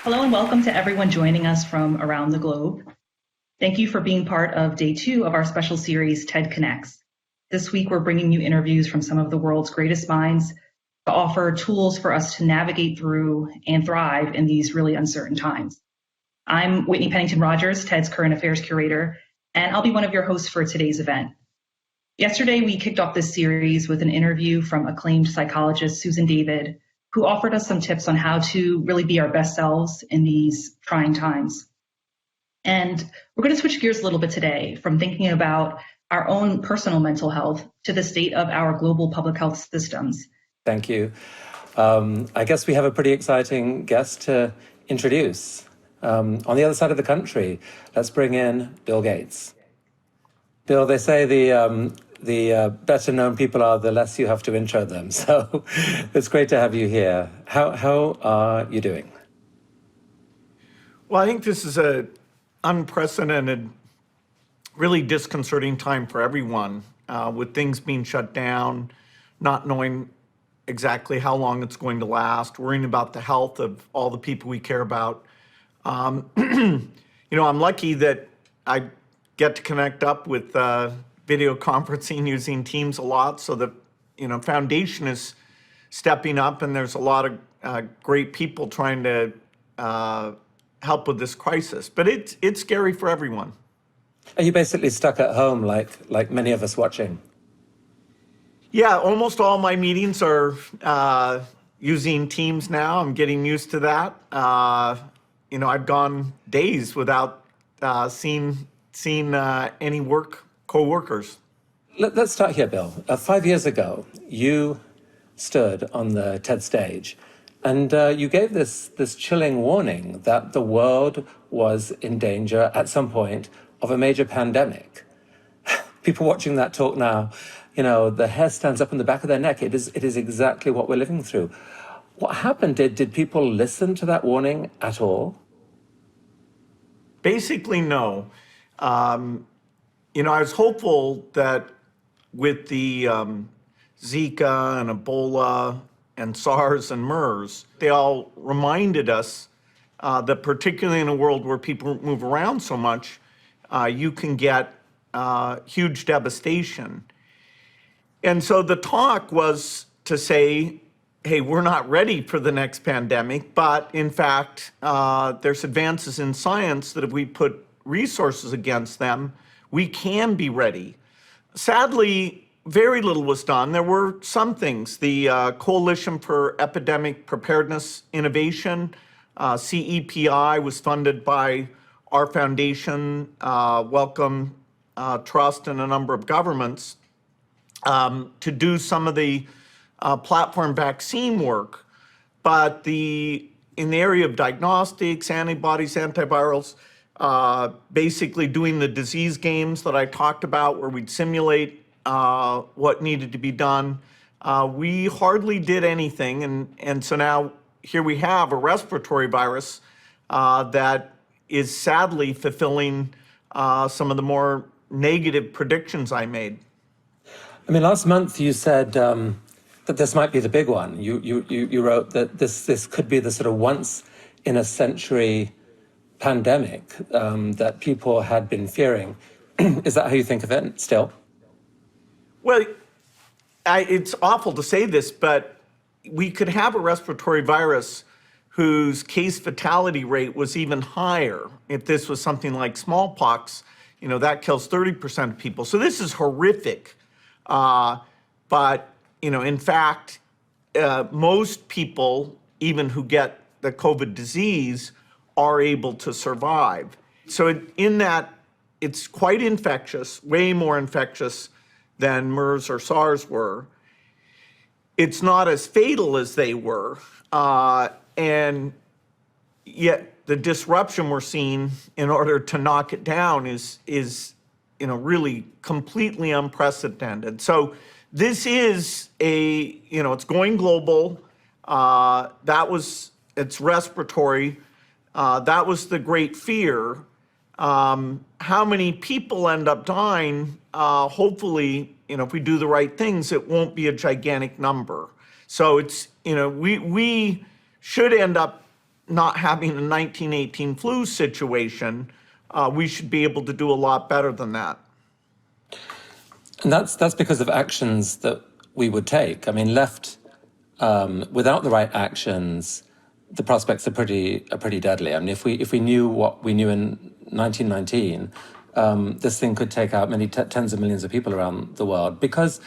Hello and welcome to everyone joining us from around the globe. Thank you for being part of day 2 of our special series, TED Connects. This week, we're bringing you interviews from some of the world's greatest minds to offer tools for us to navigate through and thrive in these really uncertain times. I'm Whitney Pennington Rogers, TED's Current Affairs Curator, and I'll be one of your hosts for today's event. Yesterday, we kicked off this series with an interview from acclaimed psychologist Susan David, who offered us some tips on how to really be our best selves in these trying times. And we're going to switch gears a little bit today from thinking about our own personal mental health to the state of our global public health systems. Thank you. I guess we have a pretty exciting guest to introduce. On the other side of the country, let's bring in Bill Gates. Bill, they say the better known people are, the less you have to intro them. So it's great to have you here. How are you doing? Well, I think this is an unprecedented, really disconcerting time for everyone, with things being shut down, not knowing exactly how long it's going to last, worrying about the health of all the people we care about. I'm lucky that I get to connect up with video conferencing using Teams a lot, so the foundation is stepping up, and there's a lot of great people trying to help with this crisis. But it's scary for everyone. Are you basically stuck at home like many of us watching? Yeah, almost all my meetings are using Teams now. I'm getting used to that. I've gone days without seeing any co-workers. Let's start here, Bill. 5 years ago, you stood on the TED stage and you gave this chilling warning that the world was in danger at some point of a major pandemic. People watching that talk now, the hair stands up on the back of their neck. It is exactly what we're living through. What happened? Did people listen to that warning at all? Basically, no. I was hopeful that with the Zika and Ebola and SARS and MERS, they all reminded us that particularly in a world where people move around so much, you can get huge devastation. And so the talk was to say, hey, we're not ready for the next pandemic, but in fact, there's advances in science that if we put resources against them, we can be ready. Sadly, very little was done. There were some things. The Coalition for Epidemic Preparedness Innovation, CEPI, was funded by our foundation, Wellcome Trust, and a number of governments to do some of the platform vaccine work. But in the area of diagnostics, antibodies, antivirals, basically doing the disease games that I talked about where we'd simulate what needed to be done, we hardly did anything. And so now here we have a respiratory virus that is sadly fulfilling some of the more negative predictions I made. I mean, last month you said that this might be the big one. You wrote that this could be the sort of once in a century pandemic that people had been fearing. Is that how you think of it still? Well, it's awful to say this, but we could have a respiratory virus whose case fatality rate was even higher. If this was something like smallpox, that kills 30% of people. So this is horrific. But in fact, most people, even who get the COVID disease, are able to survive. So in that, it's quite infectious, way more infectious than MERS or SARS were. It's not as fatal as they were, and yet the disruption we're seeing in order to knock it down is really completely unprecedented. So this is it's going global. It's respiratory. That was the great fear. How many people end up dying? Hopefully, if we do the right things, it won't be a gigantic number. So it's, we should end up not having a 1918 flu situation, we should be able to do a lot better than that. And that's because of actions that we would take. I mean, left without the right actions, the prospects are pretty deadly. I mean, if we knew what we knew in 1919, this thing could take out many tens of millions of people around the world. Because,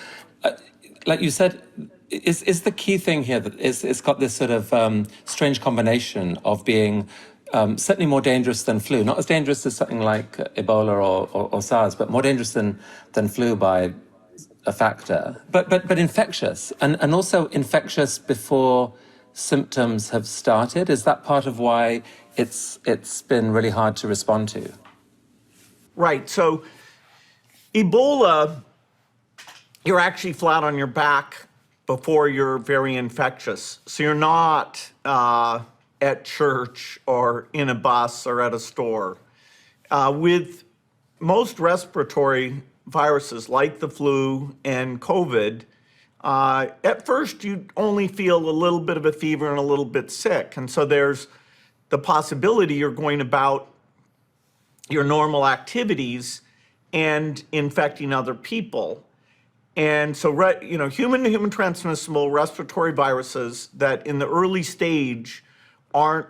like you said, is the key thing here that it's got this sort of strange combination of being certainly more dangerous than flu, not as dangerous as something like Ebola or SARS, but more dangerous than flu by a factor, but infectious, and also infectious before symptoms have started. Is that part of why it's been really hard to respond to? Right. So Ebola, you're actually flat on your back before you're very infectious. So you're not at church or in a bus or at a store. With most respiratory viruses like the flu and COVID, at first you only feel a little bit of a fever and a little bit sick. And so there's the possibility you're going about your normal activities and infecting other people. And so, human-to-human transmissible respiratory viruses that in the early stage aren't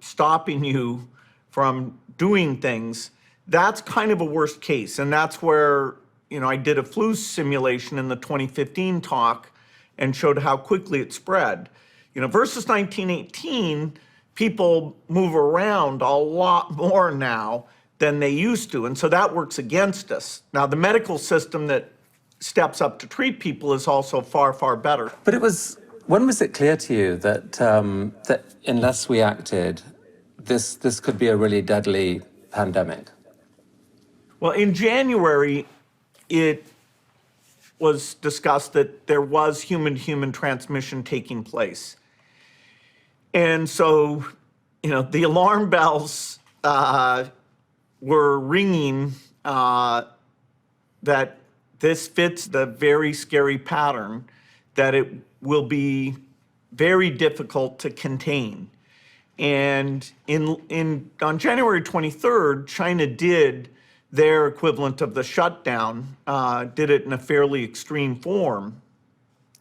stopping you from doing things, that's kind of a worst case. And that's where, I did a flu simulation in the 2015 talk and showed how quickly it spread. Versus 1918, people move around a lot more now than they used to. And so that works against us. Now, the medical system that steps up to treat people is also far, far better. But when was it clear to you that that unless we acted, this could be a really deadly pandemic? Well, in January, it was discussed that there was human-to-human transmission taking place. And so, the alarm bells were ringing that this fits the very scary pattern, that it will be very difficult to contain. And on January 23rd, China did their equivalent of the shutdown, did it in a fairly extreme form.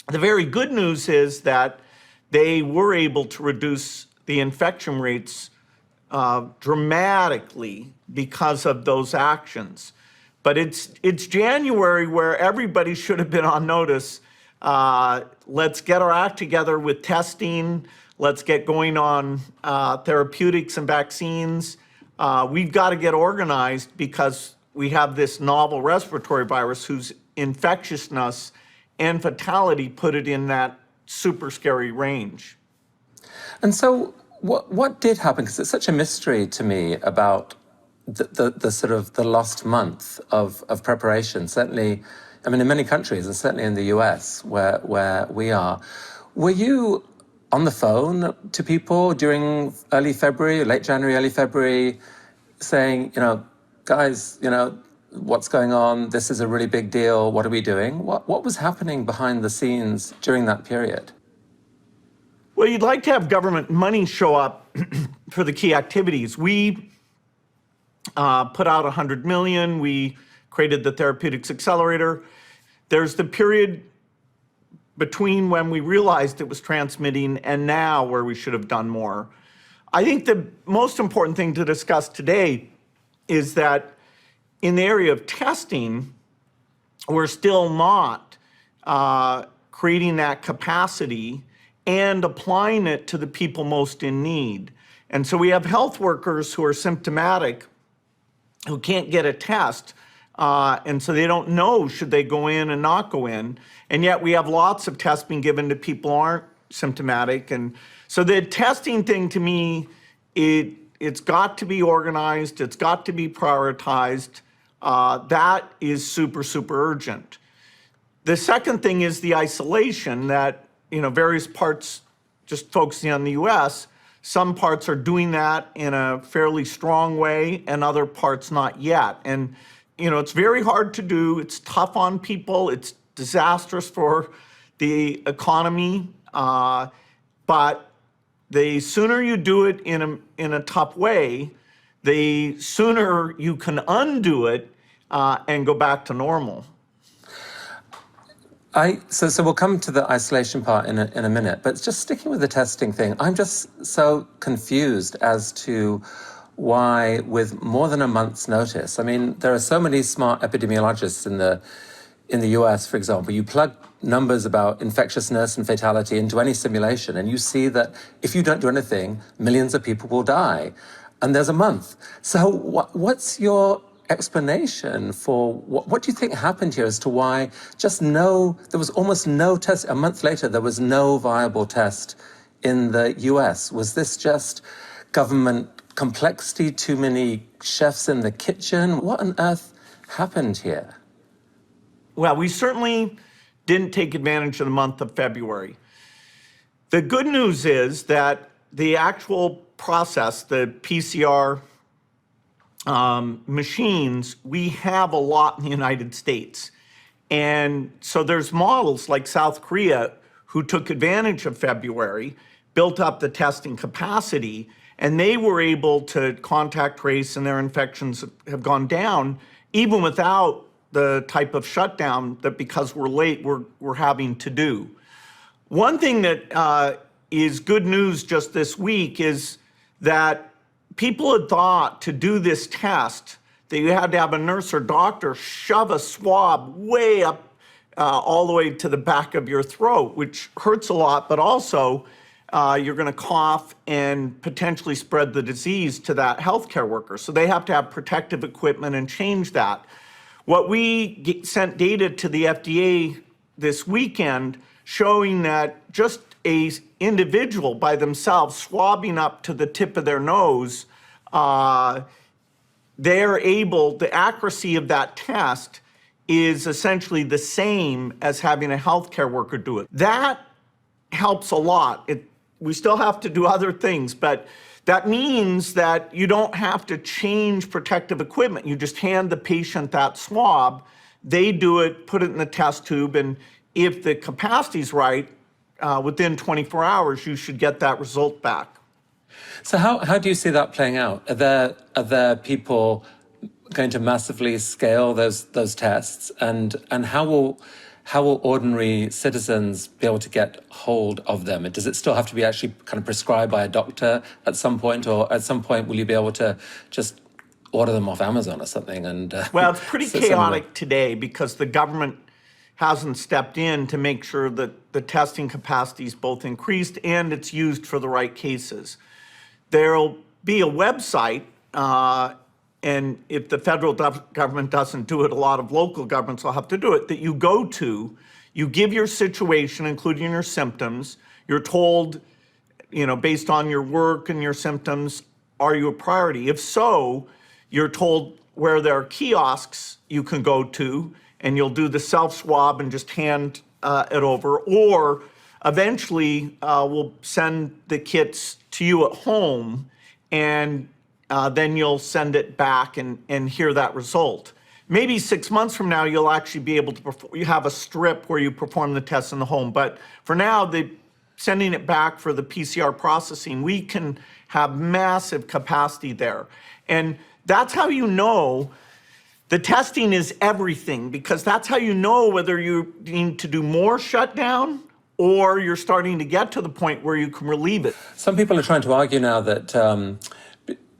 The very good news is that they were able to reduce the infection rates dramatically because of those actions. But it's January where everybody should have been on notice. Let's get our act together with testing. Let's get going on therapeutics and vaccines. We've got to get organized because we have this novel respiratory virus whose infectiousness and fatality put it in that super scary range. And so what did happen? Because it's such a mystery to me about the sort of the lost month of preparation. Certainly, I mean, in many countries, and certainly in the US, where we are. Were you on the phone to people during early February, late January, early February, saying, guys, what's going on? This is a really big deal. What are we doing? What was happening behind the scenes during that period? Well, you'd like to have government money show up for the key activities. We put out $100 million. We created the Therapeutics Accelerator. There's the period between when we realized it was transmitting and now where we should have done more. I think the most important thing to discuss today is that in the area of testing, we're still not creating that capacity and applying it to the people most in need. And so we have health workers who are symptomatic who can't get a test, and so they don't know should they go in and not go in. And yet we have lots of tests being given to people who aren't symptomatic. And so the testing thing, to me, it's got to be organized, it's got to be prioritized. That is super, super urgent. The second thing is the isolation that, various parts, just focusing on the US, some parts are doing that in a fairly strong way and other parts not yet. And, it's very hard to do. It's tough on people. It's disastrous for the economy. But the sooner you do it in a tough way, the sooner you can undo it and go back to normal. So we'll come to the isolation part in a minute, but just sticking with the testing thing, I'm just so confused as to why, with more than a month's notice, I mean, there are so many smart epidemiologists in the US, for example. You plug numbers about infectiousness and fatality into any simulation, and you see that if you don't do anything, millions of people will die. And there's a month. So what's your explanation for what do you think happened here as to why there was almost no test? A month later, there was no viable test in the US. Was this just government complexity, too many chefs in the kitchen? What on earth happened here? Well, we certainly didn't take advantage of the month of February. The good news is that the actual process, the PCR machines, we have a lot in the United States. And so there's models like South Korea who took advantage of February, built up the testing capacity, and they were able to contact trace, and their infections have gone down even without the type of shutdown that, because we're late, we're having to do. One thing that is good news just this week is that people had thought to do this test that you had to have a nurse or doctor shove a swab way up all the way to the back of your throat, which hurts a lot, but also you're going to cough and potentially spread the disease to that healthcare worker. So they have to have protective equipment and change that. What we sent data to the FDA this weekend showing that just a individual by themselves swabbing up to the tip of their nose, the accuracy of that test is essentially the same as having a healthcare worker do it. That helps a lot. We still have to do other things, but that means that you don't have to change protective equipment. You just hand the patient that swab, they do it, put it in the test tube, and if the capacity's right, within 24 hours, you should get that result back. So how do you see that playing out? Are there people going to massively scale those tests, and how will ordinary citizens be able to get hold of them? Does it still have to be actually kind of prescribed by a doctor at some point, or at some point will you be able to just order them off Amazon or something? And well, it's pretty chaotic today because the government hasn't stepped in to make sure that the testing capacity is both increased and it's used for the right cases. There'll be a website, and if the federal government doesn't do it, a lot of local governments will have to do it, that you go to, you give your situation, including your symptoms. You're told, based on your work and your symptoms, are you a priority? If so, you're told where there are kiosks you can go to, and you'll do the self-swab and just hand it over. Or eventually, we'll send the kits to you at home, and then you'll send it back and hear that result. Maybe 6 months from now, you'll actually be able to you have a strip where you perform the test in the home. But for now, sending it back for the PCR processing, we can have massive capacity there. And that's how you know the testing is everything, because that's how you know whether you need to do more shutdown or you're starting to get to the point where you can relieve it. Some people are trying to argue now that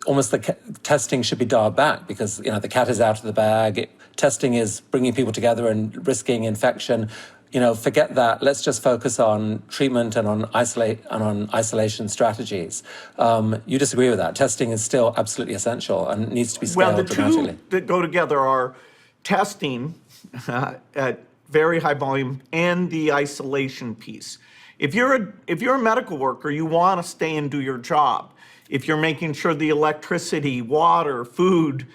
almost the testing should be dialed back because the cat is out of the bag. Testing is bringing people together and risking infection. Forget that. Let's just focus on treatment and on isolation strategies. You disagree with that? Testing is still absolutely essential and needs to be scaled dramatically. Well, the two that go together are testing at very high volume and the isolation piece. If you're a medical worker, you want to stay and do your job. If you're making sure the electricity, water, food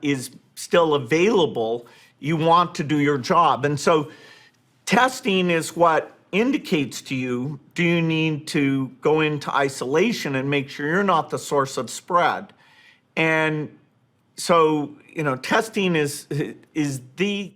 is still available, you want to do your job. And so testing is what indicates to you, do you need to go into isolation and make sure you're not the source of spread? And so, testing is the